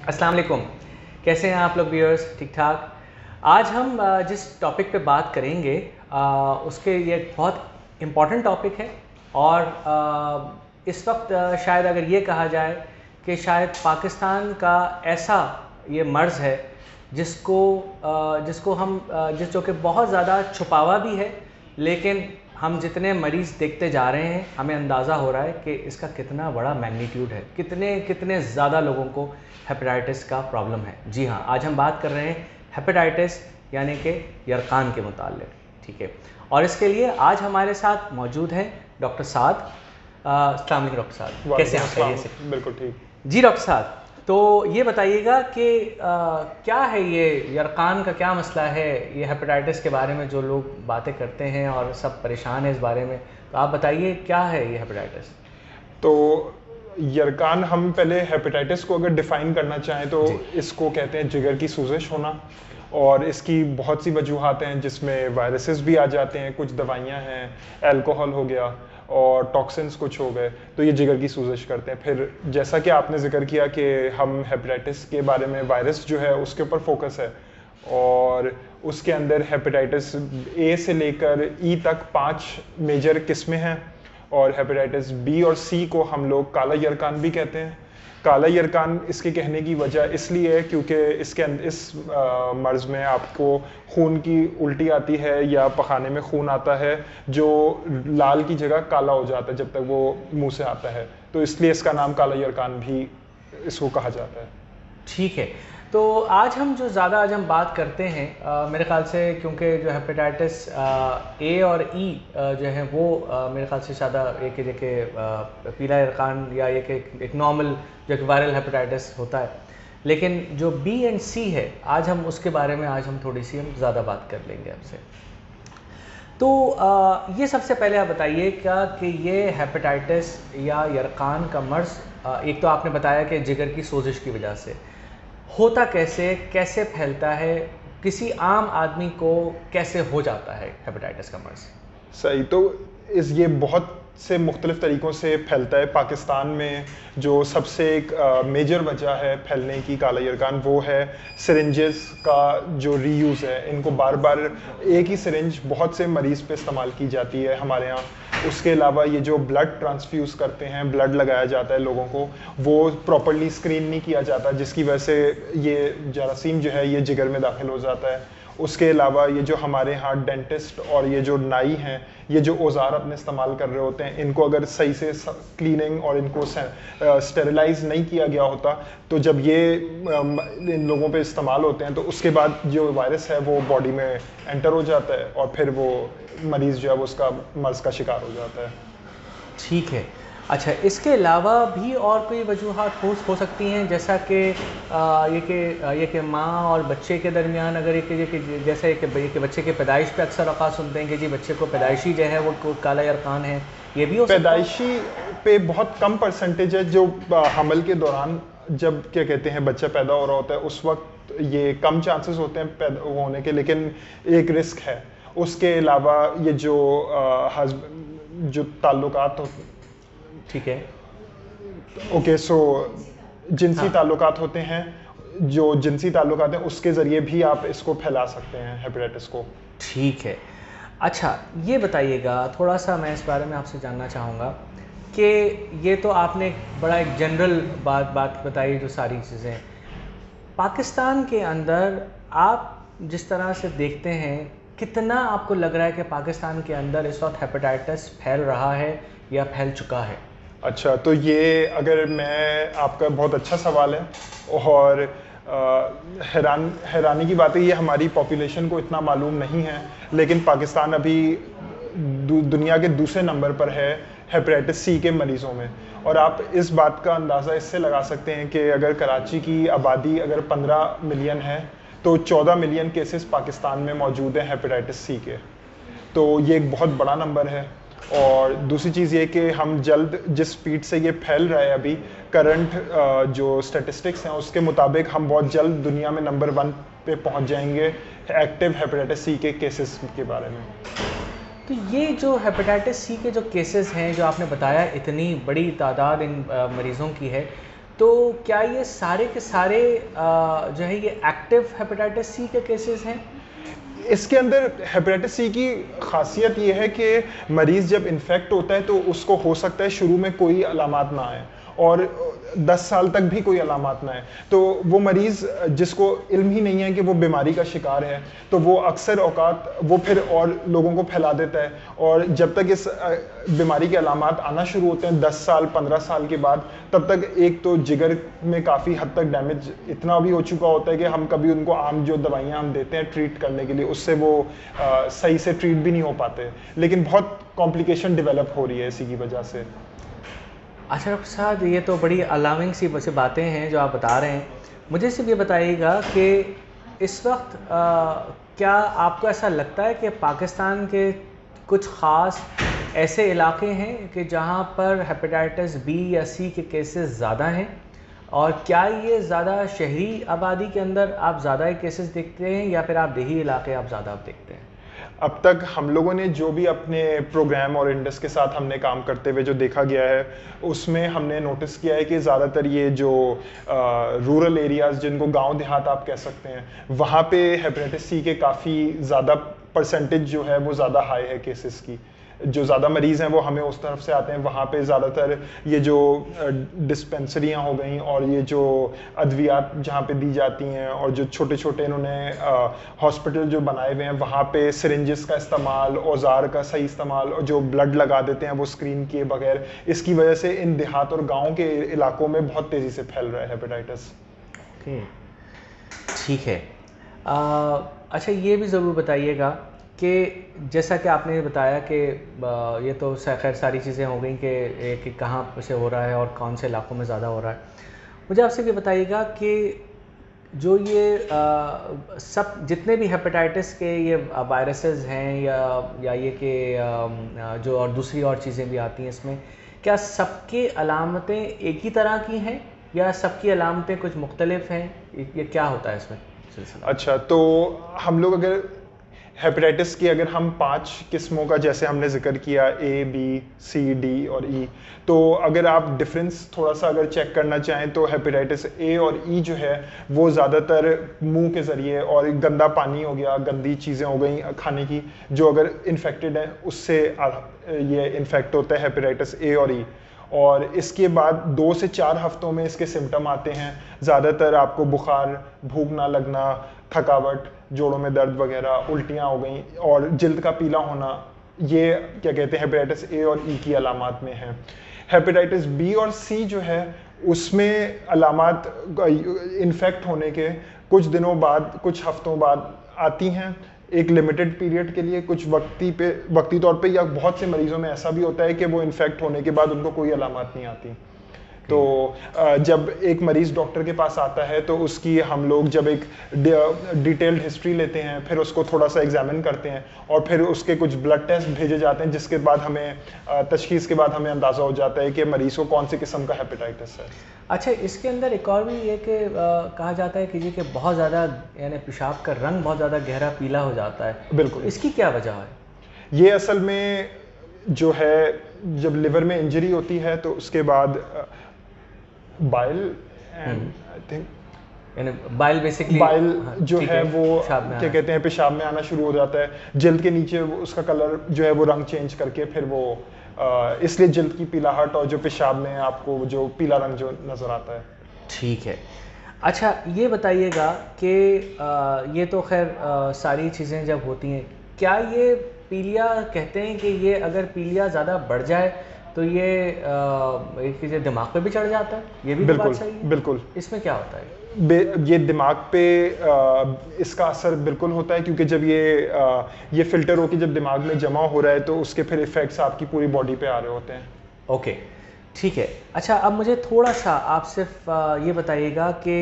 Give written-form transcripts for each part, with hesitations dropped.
अस्सलाम वालेकुम। कैसे हैं आप लोग व्यूअर्स? ठीक ठाक। आज हम जिस टॉपिक पे बात करेंगे उसके ये बहुत इम्पॉर्टेंट टॉपिक है और इस वक्त शायद अगर ये कहा जाए कि शायद पाकिस्तान का ऐसा ये मर्ज़ है जिसको हम जो कि बहुत ज़्यादा छुपावा भी है, लेकिन हम जितने मरीज़ देखते जा रहे हैं हमें अंदाज़ा हो रहा है कि इसका कितना बड़ा मैग्नीट्यूड है, कितने ज़्यादा लोगों को हेपेटाइटिस का प्रॉब्लम है। जी हाँ, आज हम बात कर रहे हैं हेपेटाइटिस यानी कि यरकान के मुताल्लिक़, ठीक है। और इसके लिए आज हमारे साथ मौजूद हैं डॉक्टर साद। अस्सलाम वालेकुम डॉक्टर साद, कैसे हैं आप? खैरियत से? बिल्कुल ठीक जी डॉक्टर साहब, तो ये बताइएगा कि क्या है ये यरकान का क्या मसला है, ये हेपेटाइटिस के बारे में जो लोग बातें करते हैं और सब परेशान हैं इस बारे में, तो आप बताइए क्या है ये हेपेटाइटिस? तो यरकान, हम पहले हेपेटाइटिस को अगर डिफाइन करना चाहें तो जी। इसको कहते हैं जिगर की सूजश होना, और इसकी बहुत सी वजूहात हैं जिसमें वायरसेस भी आ जाते हैं, कुछ दवाइयाँ हैं, अल्कोहल हो गया और टॉक्सिन्स कुछ हो गए, तो ये जिगर की सूजश करते हैं। फिर जैसा कि आपने जिक्र किया कि हम हेपेटाइटिस के बारे में, वायरस जो है उसके ऊपर फोकस है, और उसके अंदर हेपेटाइटिस ए से लेकर ई तक 5 मेजर किस्में हैं, और हेपेटाइटिस बी और सी को हम लोग काला यरकान भी कहते हैं। काला यरकान इसके कहने की वजह इसलिए है क्योंकि इसके अंदर इस मर्ज़ में आपको खून की उल्टी आती है या पखाने में खून आता है जो लाल की जगह काला हो जाता है जब तक वो मुंह से आता है, तो इसलिए इसका नाम काला यरकान भी इसको कहा जाता है। ठीक है, तो आज हम बात करते हैं मेरे ख्याल से, क्योंकि जो हेपेटाइटिस ए और ई जो है वो मेरे ख्याल से ज़्यादा एक पीला यरकान या एक नॉर्मल जो कि वायरल हेपेटाइटिस होता है, लेकिन जो बी एंड सी है आज हम उसके बारे में थोड़ी सी हम ज़्यादा बात कर लेंगे आपसे। तो ये सबसे पहले आप बताइए क्या कि ये हेपेटाइटिस या यरकान का मर्ज़, एक तो आपने बताया कि जिगर की सोजिश की वजह से होता, कैसे फैलता है, किसी आम आदमी को कैसे हो जाता है हेपेटाइटिस का मर्ज़? सही, तो ये बहुत से मुख्तलिफ तरीक़ों से फैलता है। पाकिस्तान में जो सबसे एक मेजर वजह है फैलने की काला यरकान, वो है सिरिंजेस का जो रीयूज़ है। इनको बार बार एक ही सिरिंज बहुत से मरीज़ पे इस्तेमाल की जाती है हमारे यहाँ। उसके अलावा ये जो ब्लड ट्रांसफ्यूज़ करते हैं, ब्लड लगाया जाता है लोगों को, वो प्रॉपर्ली स्क्रीन नहीं किया जाता, जिसकी वजह से ये जरासीम जो है ये जिगर में दाखिल हो जाता है। उसके अलावा ये जो हमारे यहाँ डेंटिस्ट और ये जो नाई हैं, ये जो औज़ार अपने इस्तेमाल कर रहे होते हैं, इनको अगर सही से क्लीनिंग और इनको स्टेरिलाइज नहीं किया गया होता, तो जब ये इन लोगों पे इस्तेमाल होते हैं तो उसके बाद जो वायरस है वो बॉडी में एंटर हो जाता है और फिर वो मरीज़ जो है वो उसका मर्ज़ का शिकार हो जाता है। ठीक है। अच्छा, इसके अलावा भी और कोई वजूहात हो सकती हैं, जैसा कि ये कि माँ और बच्चे के दरमियान अगर जैसे कि बच्चे के पैदाइश पे अक्सर औक़ात सुनते हैं कि जी बच्चे को पैदाइशी जो है वो काला यरकान है, ये भी हो सकता है? पैदाइशी पे बहुत कम परसेंटेज है, जो हमल के दौरान जब क्या कहते हैं बच्चा पैदा हो रहा होता है उस वक्त ये कम चांसेस होते हैं पैदा होने के, लेकिन एक रिस्क है। उसके अलावा ये जो ताल्लुकात, ठीक है, ओके, सो जिनसी हाँ। ताल्लुकात होते हैं, जो जिनसी ताल्लुकात हैं उसके ज़रिए भी आप इसको फैला सकते हैं हेपेटाइटिस को। ठीक है। अच्छा, ये बताइएगा थोड़ा सा, मैं इस बारे में आपसे जानना चाहूँगा कि ये तो आपने बड़ा एक जनरल बात बताई, जो सारी चीज़ें पाकिस्तान के अंदर आप जिस तरह से देखते हैं, कितना आपको लग रहा है कि पाकिस्तान के अंदर इस वक्त हेपेटाइटिस फैल रहा है या फैल चुका है? अच्छा, तो ये अगर मैं आपका बहुत अच्छा सवाल है, और हैरानी की बात है, ये हमारी पॉपुलेशन को इतना मालूम नहीं है, लेकिन पाकिस्तान अभी दुनिया के दूसरे नंबर पर है हेपेटाइटिस सी के मरीज़ों में। और आप इस बात का अंदाज़ा इससे लगा सकते हैं कि अगर कराची की आबादी अगर 15 मिलियन है तो 14 मिलियन केसेस पाकिस्तान में मौजूद हैं हेपेटाइटिस सी के, तो ये एक बहुत बड़ा नंबर है। और दूसरी चीज़ ये कि हम जल्द जिस स्पीड से ये फैल रहा है, अभी करंट जो स्टैटिस्टिक्स हैं उसके मुताबिक हम बहुत जल्द दुनिया में नंबर 1 पे पहुंच जाएंगे एक्टिव हेपेटाइटिस सी के केसेस के बारे में। तो ये जो हेपेटाइटिस सी के जो केसेस हैं, जो आपने बताया इतनी बड़ी तादाद इन मरीज़ों की है, तो क्या ये सारे के सारे जो है ये एक्टिव हेपेटाइटिस सी के केसेस हैं? इसके अंदर हेपेटाइटिस सी की खासियत ये है कि मरीज़ जब इन्फेक्ट होता है तो उसको हो सकता है शुरू में कोई अलामात ना आए और 10 साल तक भी कोई अलामात ना आए। तो वो मरीज़ जिसको इल्म ही नहीं है कि वो बीमारी का शिकार है, तो वो अक्सर औकात वो फिर और लोगों को फैला देता है, और जब तक इस बीमारी के अलामात आना शुरू होते हैं 10 साल 15 साल के बाद, तब तक एक तो जिगर में काफ़ी हद तक डैमेज इतना भी हो चुका होता है कि हम कभी उनको आम जो दवाइयाँ हम देते हैं ट्रीट करने के लिए, उससे वो सही से ट्रीट भी नहीं हो पाते, लेकिन बहुत कॉम्प्लिकेशन डेवलप हो रही है इसी की वजह से। अच्छा डॉक्टर साहब, ये तो बड़ी अलार्मिंग सी वैसे बातें हैं जो आप बता रहे हैं। मुझे सिर्फ ये बताइएगा कि इस वक्त क्या आपको ऐसा लगता है कि पाकिस्तान के कुछ ख़ास ऐसे इलाके हैं कि जहाँ पर हेपेटाइटिस बी या सी के केसेस ज़्यादा हैं, और क्या ये ज़्यादा शहरी आबादी के अंदर आप ज़्यादा ही केसेस देखते हैं या फिर आप देही इलाके आप ज़्यादा देखते हैं? अब तक हम लोगों ने जो भी अपने प्रोग्राम और इंडस के साथ हमने काम करते हुए जो देखा गया है, उसमें हमने नोटिस किया है कि ज़्यादातर ये जो रूरल एरियाज़ जिनको गांव देहात आप कह सकते हैं, वहाँ पे हेपेटाइटिस सी के काफ़ी ज़्यादा परसेंटेज जो है वो ज़्यादा हाई है केसेस की। जो ज़्यादा मरीज़ हैं वो हमें उस तरफ से आते हैं, वहाँ पे ज़्यादातर ये जो डिस्पेंसरियाँ हो गई और ये जो अद्वियात जहाँ पे दी जाती हैं, और जो छोटे छोटे इन्होंने हॉस्पिटल जो बनाए हुए हैं, वहाँ पे सिरिंजेस का इस्तेमाल, औजार का सही इस्तेमाल, और जो ब्लड लगा देते हैं वो स्क्रीन किए बगैर, इसकी वजह से इन देहात और गाँव के इलाकों में बहुत तेज़ी से फैल रहा है हेपेटाइटिस। ओके, ठीक है। अच्छा, ये भी ज़रूर बताइएगा कि जैसा कि आपने बताया कि ये तो खैर सारी चीज़ें हो गई कि कहाँ से हो रहा है और कौन से इलाकों में ज़्यादा हो रहा है। मुझे आपसे ये बताइएगा कि जो ये सब जितने भी हेपेटाइटिस के ये वायरसेस हैं या ये कि जो और दूसरी और चीज़ें भी आती हैं इसमें, क्या सबकी अलामतें एक ही तरह की हैं या सबकी अलामतें कुछ मुख्तलिफ हैं? ये क्या होता है इसमें सिलसिला? अच्छा, तो हम लोग अगर हेपेटाइटिस की अगर हम 5 किस्मों का जैसे हमने जिक्र किया, ए बी सी डी और ई, तो अगर आप डिफरेंस थोड़ा सा अगर चेक करना चाहें तो हेपेटाइटिस ए और ई जो है वो ज़्यादातर मुंह के ज़रिए, और गंदा पानी हो गया, गंदी चीज़ें हो गई खाने की, जो अगर इन्फेक्टेड है उससे ये इन्फेक्ट होता है हेपेटाइटिस ए और ई। और इसके बाद 2 से 4 हफ्तों में इसके सिम्टम आते हैं। ज़्यादातर आपको बुखार, भूख ना लगना, थकावट, जोड़ों में दर्द वगैरह, उल्टियाँ हो गई और जिल्द का पीला होना, ये क्या कहते हैं हेपेटाइटिस ए और ई की अलामात में है। हेपेटाइटिस बी और सी जो है उसमें अलामात इन्फेक्ट होने के कुछ दिनों बाद, कुछ हफ्तों बाद आती हैं, एक लिमिटेड पीरियड के लिए, कुछ वक्ती तौर पे, या बहुत से मरीजों में ऐसा भी होता है कि वो इन्फेक्ट होने के बाद उनको कोई अलामात नहीं आती। तो जब एक मरीज़ डॉक्टर के पास आता है तो उसकी हम लोग जब एक डिटेल्ड हिस्ट्री लेते हैं, फिर उसको थोड़ा सा एग्जामिन करते हैं, और फिर उसके कुछ ब्लड टेस्ट भेजे जाते हैं, जिसके बाद हमें तशखीस के बाद हमें अंदाज़ा हो जाता है कि मरीज़ को कौन सी किस्म का हेपेटाइटिस है। अच्छा, इसके अंदर एक और भी ये कि कहा जाता है कि बहुत ज़्यादा यानी पेशाब का रंग बहुत ज़्यादा गहरा पीला हो जाता है। बिल्कुल। इसकी क्या वजह है? ये असल में जो है, जब लिवर में इंजरी होती है तो उसके बाद बाइल एंड आई थिंक यानी बाइल बेसिकली, बाइल जो है वो क्या कहते हैं पेशाब में आना शुरू हो जाता है, जल्द के नीचे उसका कलर जो है वो रंग चेंज करके फिर वो इसलिए जल्द की पीलाहट और जो पेशाब में आपको जो पीला रंग जो नज़र आता है। ठीक है। अच्छा, ये बताइएगा कि ये तो खैर सारी चीज़ें जब होती हैं, क्या ये पीलिया कहते हैं कि ये अगर पीलिया ज़्यादा बढ़ जाए तो ये एक दिमाग पे भी चढ़ जाता है? ये भी बात सही है? बिल्कुल। इसमें क्या होता है? ये दिमाग पे इसका असर बिल्कुल होता है, क्योंकि जब ये फिल्टर होकर जब दिमाग में जमा हो रहा है तो उसके फिर इफेक्ट्स आपकी पूरी बॉडी पे आ रहे होते हैं। ओके, ठीक है। अच्छा, अब मुझे थोड़ा सा आप सिर्फ ये बताइएगा कि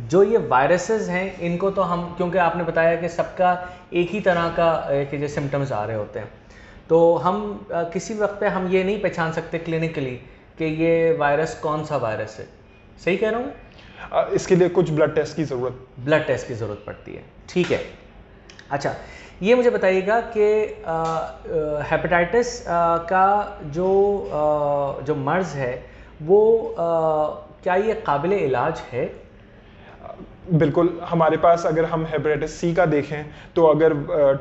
जो ये वायरसेस हैं इनको तो हम, क्योंकि आपने बताया कि सबका एक ही तरह का कि जो सिम्टम्स आ रहे होते हैं, तो हम किसी वक्त पे हम ये नहीं पहचान सकते क्लिनिकली कि ये वायरस कौन सा वायरस है। सही कह रहा हूँ? इसके लिए कुछ ब्लड टेस्ट की ज़रूरत पड़ती है। ठीक है। अच्छा, ये मुझे बताइएगा कि हेपेटाइटिस का जो मर्ज़ है वो क्या ये काबिल इलाज है? बिल्कुल, हमारे पास अगर हम हेपेटाइटिस सी का देखें तो अगर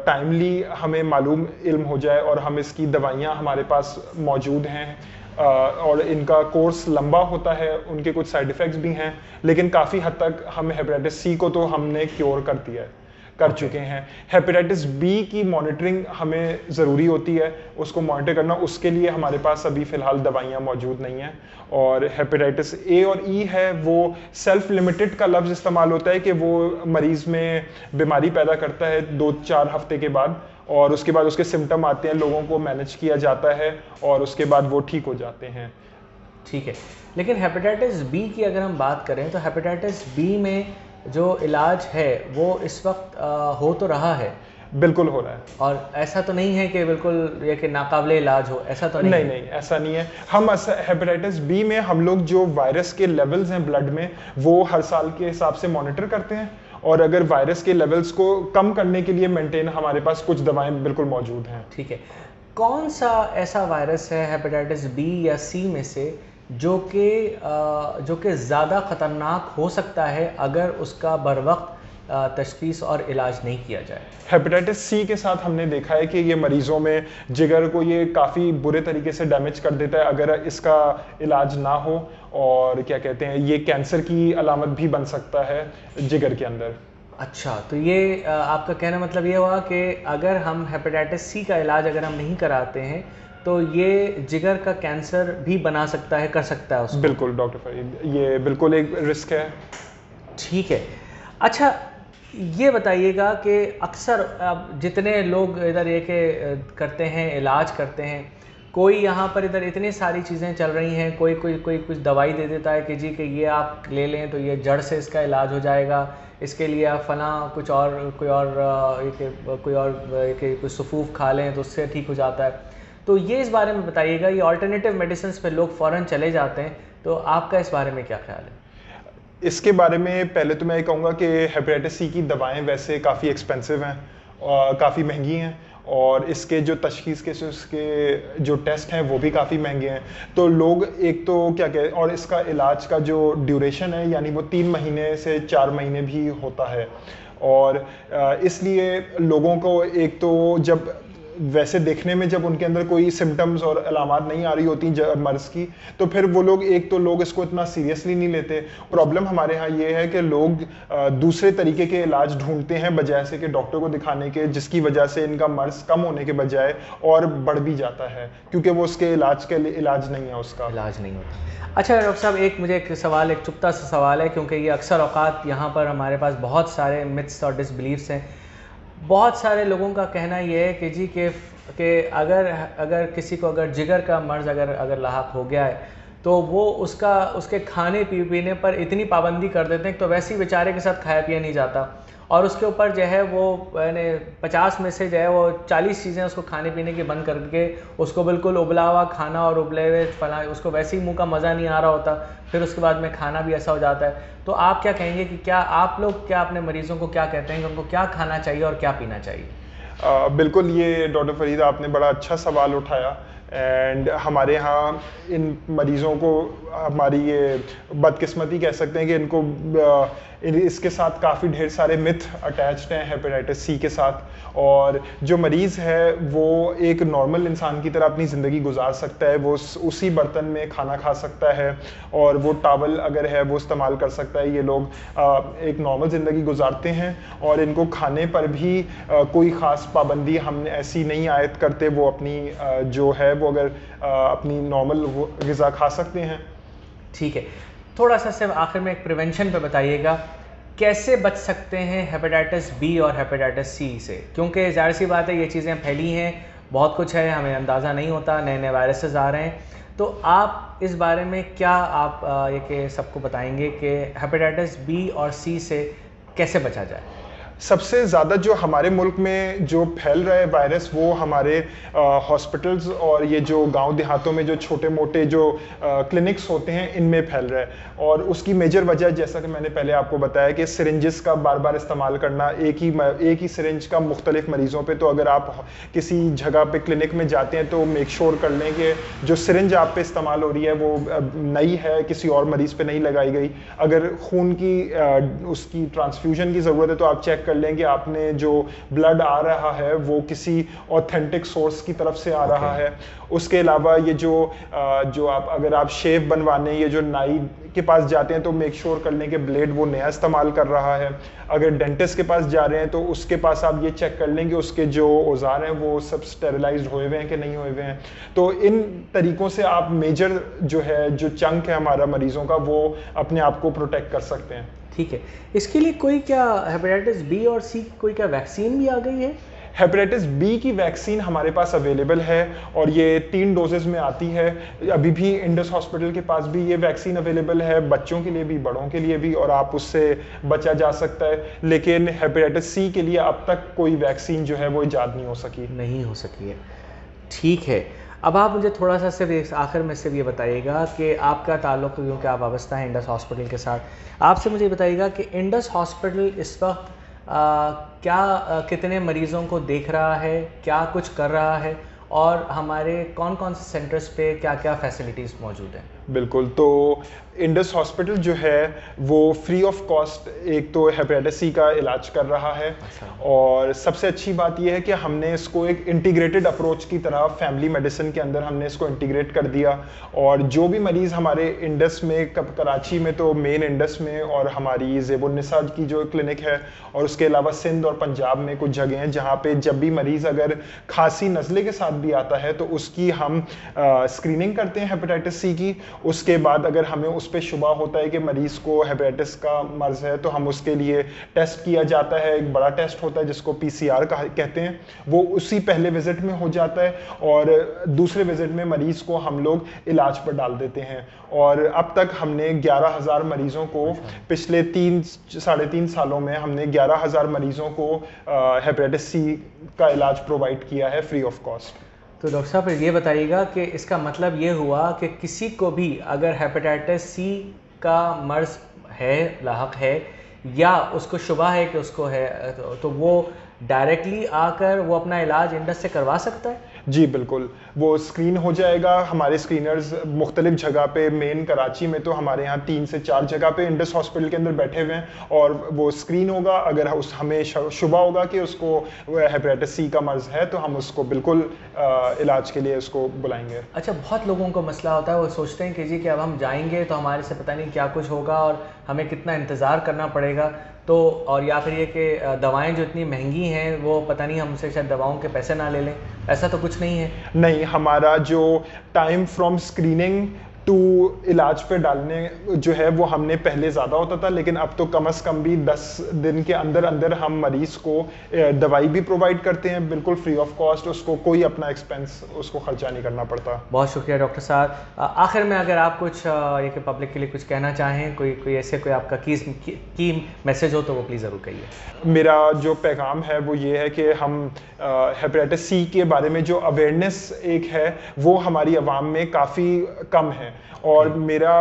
टाइमली हमें मालूम इल्म हो जाए और हम इसकी दवाइयाँ हमारे पास मौजूद हैं और इनका कोर्स लंबा होता है, उनके कुछ साइड इफ़ेक्ट्स भी हैं, लेकिन काफ़ी हद तक हम हेपेटाइटिस सी को तो हमने क्योर कर दिया है, कर चुके हैं। हेपेटाइटिस बी की मॉनिटरिंग हमें ज़रूरी होती है, उसको मॉनिटर करना, उसके लिए हमारे पास अभी फ़िलहाल दवाइयाँ मौजूद नहीं हैं। और हेपेटाइटिस ए और ई है, वो सेल्फ लिमिटेड का लफ्ज़ इस्तेमाल होता है कि वो मरीज़ में बीमारी पैदा करता है 2-4 हफ्ते के बाद, और उसके बाद उसके सिम्टम आते हैं, लोगों को मैनेज किया जाता है और उसके बाद वो ठीक हो जाते हैं। ठीक है, लेकिन हेपेटाइटिस बी की अगर हम बात करें तो हेपेटाइटिस बी में जो इलाज है वो इस वक्त हो तो रहा है? बिल्कुल हो रहा है। और ऐसा तो नहीं है कि बिल्कुल ये कि नाकाबिले इलाज हो, ऐसा तो नहीं नहीं है? नहीं, ऐसा नहीं है। हम हेपेटाइटिस बी में हम लोग जो वायरस के लेवल्स हैं ब्लड में, वो हर साल के हिसाब से मॉनिटर करते हैं, और अगर वायरस के लेवल्स को कम करने के लिए मेंटेन, हमारे पास कुछ दवाएं बिल्कुल मौजूद हैं। ठीक है, कौन सा ऐसा वायरस है हेपेटाइटिस बी या सी में से जो कि ज़्यादा ख़तरनाक हो सकता है अगर उसका बरवक्त तशख़ीस और इलाज नहीं किया जाए? हेपेटाइटिस सी के साथ हमने देखा है कि ये मरीजों में जिगर को ये काफ़ी बुरे तरीके से डैमेज कर देता है अगर इसका इलाज ना हो, और क्या कहते हैं, ये कैंसर की अलामत भी बन सकता है जिगर के अंदर। अच्छा, तो ये आपका कहना मतलब ये हुआ कि अगर हम हेपेटाइटिस सी का इलाज अगर हम नहीं कराते हैं तो ये जिगर का कैंसर भी बना सकता है, कर सकता है उसको? बिल्कुल डॉक्टर फरीद, ये बिल्कुल एक रिस्क है। ठीक है। अच्छा, ये बताइएगा कि अक्सर अब जितने लोग इधर ये के करते हैं, इलाज करते हैं, कोई यहाँ पर इधर इतनी सारी चीज़ें चल रही हैं, कोई कुछ दवाई दे देता है कि जी कि ये आप ले लें तो ये जड़ से इसका इलाज हो जाएगा, इसके लिए आप फलां कोई सफ़ूफ खा लें तो उससे ठीक हो जाता है। तो ये इस बारे में बताइएगा, ये ऑल्टरनेटिव मेडिसिन्स पे लोग फ़ौरन चले जाते हैं, तो आपका इस बारे में क्या ख्याल है? इसके बारे में पहले तो मैं ये कहूँगा कि हेपेटाइटिस सी की दवाएं वैसे काफ़ी एक्सपेंसिव हैं और काफ़ी महंगी हैं, और इसके जो तशख़ीस के उसके जो टेस्ट हैं वो भी काफ़ी महंगे हैं। तो लोग एक तो क्या कहें, और इसका इलाज का जो ड्यूरेशन है यानी वो 3 महीने से 4 महीने भी होता है, और इसलिए लोगों को एक तो जब वैसे देखने में जब उनके अंदर कोई सिम्टम्स और अलामात नहीं आ रही होती मर्ज़ की, तो फिर वो लोग लोग इसको इतना सीरियसली नहीं लेते। प्रॉब्लम हमारे यहाँ ये है कि लोग दूसरे तरीके के इलाज ढूंढते हैं बजाय से कि डॉक्टर को दिखाने के, जिसकी वजह से इनका मर्ज़ कम होने के बजाय और बढ़ भी जाता है, क्योंकि वो उसके इलाज के लिए इलाज नहीं है, उसका इलाज नहीं होता। अच्छा डॉक्टर साहब, एक सवाल, एक चुप्ता सा सवाल है, क्योंकि ये अक्सर औक़ात यहाँ पर हमारे पास बहुत सारे मिथ्स और डिसबिलीफ्स हैं। बहुत सारे लोगों का कहना ये है कि जी कि अगर किसी को अगर जिगर का मर्ज़ अगर लाहक हो गया है तो वो उसके खाने पीने पर इतनी पाबंदी कर देते हैं तो वैसे ही बेचारे के साथ खाया पिया नहीं जाता, और उसके ऊपर जो है वो यानी 50 में से जो है वो 40 चीज़ें उसको खाने पीने की बंद करके उसको बिल्कुल उबला हुआ खाना और उबले हुए फला, उसको वैसे ही मुंह का मज़ा नहीं आ रहा होता, फिर उसके बाद में खाना भी ऐसा हो जाता है। तो आप क्या कहेंगे कि क्या आप लोग क्या अपने मरीज़ों को क्या कहते हैं कि उनको क्या खाना चाहिए और क्या पीना चाहिए? बिल्कुल, ये डॉक्टर फरीद आपने बड़ा अच्छा सवाल उठाया, एंड हमारे यहाँ इन मरीज़ों को हमारी ये बदकिस्मती कह सकते हैं कि इसके साथ काफ़ी ढेर सारे मिथ अटैच्ड हैं हेपेटाइटिस सी के साथ, और जो मरीज़ है वो एक नॉर्मल इंसान की तरह अपनी ज़िंदगी गुजार सकता है, वो उसी बर्तन में खाना खा सकता है और वो टॉवल अगर है वो इस्तेमाल कर सकता है। ये लोग एक नॉर्मल ज़िंदगी गुजारते हैं, और इनको खाने पर भी कोई ख़ास पाबंदी हम ऐसी नहीं आयद करते, वो अपनी जो है वो अगर अपनी नॉर्मल ग़िज़ा खा सकते हैं। ठीक है, थोड़ा सा सिर्फ आखिर में एक प्रिवेंशन पे बताइएगा, कैसे बच सकते हैं हेपेटाइटिस बी और हेपेटाइटिस सी से? क्योंकि ज़ाहिर सी बात है ये चीज़ें फैली हैं, बहुत कुछ है, हमें अंदाज़ा नहीं होता, नए नए वायरसेस आ रहे हैं, तो आप इस बारे में क्या आप ये कि सबको बताएंगे कि हेपेटाइटिस बी और सी से कैसे बचा जाए? सबसे ज़्यादा जो हमारे मुल्क में जो फैल रहा है वायरस वो हमारे हॉस्पिटल्स और ये जो गांव देहातों में जो छोटे मोटे जो क्लिनिक्स होते हैं इनमें फैल रहा है। और उसकी मेजर वजह जैसा कि मैंने पहले आपको बताया कि सिरिंजेस का बार बार इस्तेमाल करना, एक ही सिरिंज का मुख्तलिफ मरीज़ों पे। तो अगर आप किसी जगह पे क्लिनिक में जाते हैं तो मेक श्योर कर लें कि जो सिरिंज आप पे इस्तेमाल हो रही है वो नई है, किसी और मरीज़ पे नहीं लगाई गई। अगर खून की उसकी ट्रांसफ्यूजन की ज़रूरत है तो आप चेक कर लें कि आपने जो ब्लड आ रहा है वो किसी ऑथेंटिक सोर्स की तरफ से आ रहा है। उसके अलावा ये जो आप अगर आप शेव बनवाने ये जो नाई के पास जाते हैं तो मेक श्योर कर लें कि ब्लेड वो नया इस्तेमाल कर रहा है। अगर डेंटिस्ट के पास जा रहे हैं तो उसके पास आप ये चेक कर लें कि उसके जो औजार हैं वो सब स्टेरिलाइज्ड हुए हुए हैं कि नहीं हुए हुए हैं। तो इन तरीक़ों से आप मेजर जो चंक है हमारा मरीज़ों का वो अपने आप को प्रोटेक्ट कर सकते हैं। ठीक है, इसके लिए कोई क्या हेपेटाइटिस बी और सी कोई क्या वैक्सीन भी आ गई है? हेपेटाइटिस बी की वैक्सीन हमारे पास अवेलेबल है और ये 3 डोजेस में आती है। अभी भी इंडस हॉस्पिटल के पास भी ये वैक्सीन अवेलेबल है, बच्चों के लिए भी बड़ों के लिए भी, और आप उससे बचा जा सकता है। लेकिन हेपेटाइटिस सी के लिए अब तक कोई वैक्सीन जो है वो इजाद नहीं हो सकी है। ठीक है, अब आप मुझे थोड़ा सा सिर्फ आखिर में सिर्फ ये बताइएगा कि आपका ताल्लुक़, क्योंकि आप वाबस्ता हैं इंडस हॉस्पिटल के साथ, आपसे मुझे बताइएगा कि इंडस हॉस्पिटल इस वक्त कितने मरीज़ों को देख रहा है, क्या कुछ कर रहा है, और हमारे कौन कौन से सेंटर्स पे क्या क्या फैसिलिटीज़ मौजूद हैं? बिल्कुल, तो इंडस हॉस्पिटल जो है वो फ्री ऑफ कॉस्ट एक तो हेपेटाइटिस सी का इलाज कर रहा है। और सबसे अच्छी बात यह है कि हमने इसको एक इंटीग्रेटेड अप्रोच की तरह फैमिली मेडिसिन के अंदर हमने इसको इंटीग्रेट कर दिया। और जो भी मरीज़ हमारे इंडस में, कराची में तो मेन इंडस में, और हमारी ज़ेबुन्निसा की जो क्लिनिक है, और उसके अलावा सिंध और पंजाब में कुछ जगह हैं जहाँ पे जब भी मरीज़ अगर खांसी नज़ले के साथ भी आता है तो उसकी हम स्क्रीनिंग करते हैं हेपेटाइटिस सी की। उसके बाद अगर हमें उस पर शुबा होता है कि मरीज़ को हेपेटाइटिस का मर्ज़ है तो हम उसके लिए टेस्ट किया जाता है। एक बड़ा टेस्ट होता है जिसको PCR कहते हैं, वो उसी पहले विज़िट में हो जाता है, और दूसरे विज़िट में मरीज़ को हम लोग इलाज पर डाल देते हैं। और अब तक हमने 11,000 मरीज़ों को पिछले 3-3.5 सालों में हमने 11,000 मरीज़ों को हेपेटाइटिस सी का इलाज प्रोवाइड किया है फ्री ऑफ कॉस्ट। तो डॉक्टर साहब फिर ये बताइएगा कि इसका मतलब ये हुआ कि किसी को भी अगर हेपेटाइटिस सी का मर्ज़ है, लाहक है, या उसको शुबा है कि उसको है, तो वो डायरेक्टली आकर वो अपना इलाज इंडस से करवा सकता है? जी बिल्कुल, वो स्क्रीन हो जाएगा। हमारे स्क्रीनर्स मुख्तलिफ जगह पे, मेन कराची में तो हमारे यहाँ 3 से 4 जगह पे इंडस हॉस्पिटल के अंदर बैठे हुए हैं, और वो स्क्रीन होगा। अगर हमें शुबा होगा कि उसको हेपेटाइटिस सी का मर्ज़ है तो हम उसको बिल्कुल इलाज के लिए उसको बुलाएंगे। अच्छा, बहुत लोगों को मसला होता है, वो सोचते हैं कि जी कि अब हम जाएंगे तो हमारे से पता नहीं क्या कुछ होगा और हमें कितना इंतज़ार करना पड़ेगा, तो और या फिर ये कि दवाएं जो इतनी महंगी हैं वो पता नहीं हमसे शायद दवाओं के पैसे ना ले लें। ऐसा तो कुछ नहीं है? नहीं, हमारा जो टाइम फ्रॉम स्क्रीनिंग टू इलाज पे डालने जो है वो हमने पहले ज़्यादा होता था, लेकिन अब तो कम से कम भी 10 दिन के अंदर अंदर हम मरीज़ को दवाई भी प्रोवाइड करते हैं बिल्कुल फ्री ऑफ कॉस्ट। उसको कोई अपना एक्सपेंस उसको खर्चा नहीं करना पड़ता। बहुत शुक्रिया डॉक्टर साहब। आखिर में अगर आप कुछ ये कि पब्लिक के लिए कुछ कहना चाहें, कोई ऐसे कोई आपका की मैसेज हो तो वो प्लीज़ ज़रूर कहिए। मेरा जो पैगाम है वो ये है कि हम हेपेटाइटिस सी के बारे में जो अवेयरनेस एक है वो हमारी आवाम में काफ़ी कम है, और मेरा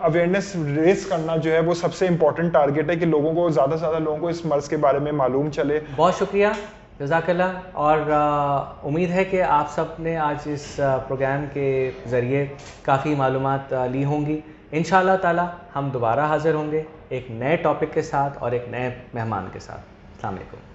अवेयरनेस रेस करना जो है वो सबसे इम्पोर्टेंट टारगेट है कि लोगों को, ज़्यादा से ज़्यादा लोगों को इस मर्ज़ के बारे में मालूम चले। बहुत शुक्रिया, जज़ाकल्लाह। और उम्मीद है कि आप सब ने आज इस प्रोग्राम के ज़रिए काफ़ी मालूमात ली होंगी। इंशाअल्लाह ताला हम दोबारा हाज़िर होंगे एक नए टॉपिक के साथ और एक नए मेहमान के साथ। अस्सलाम वालेकुम।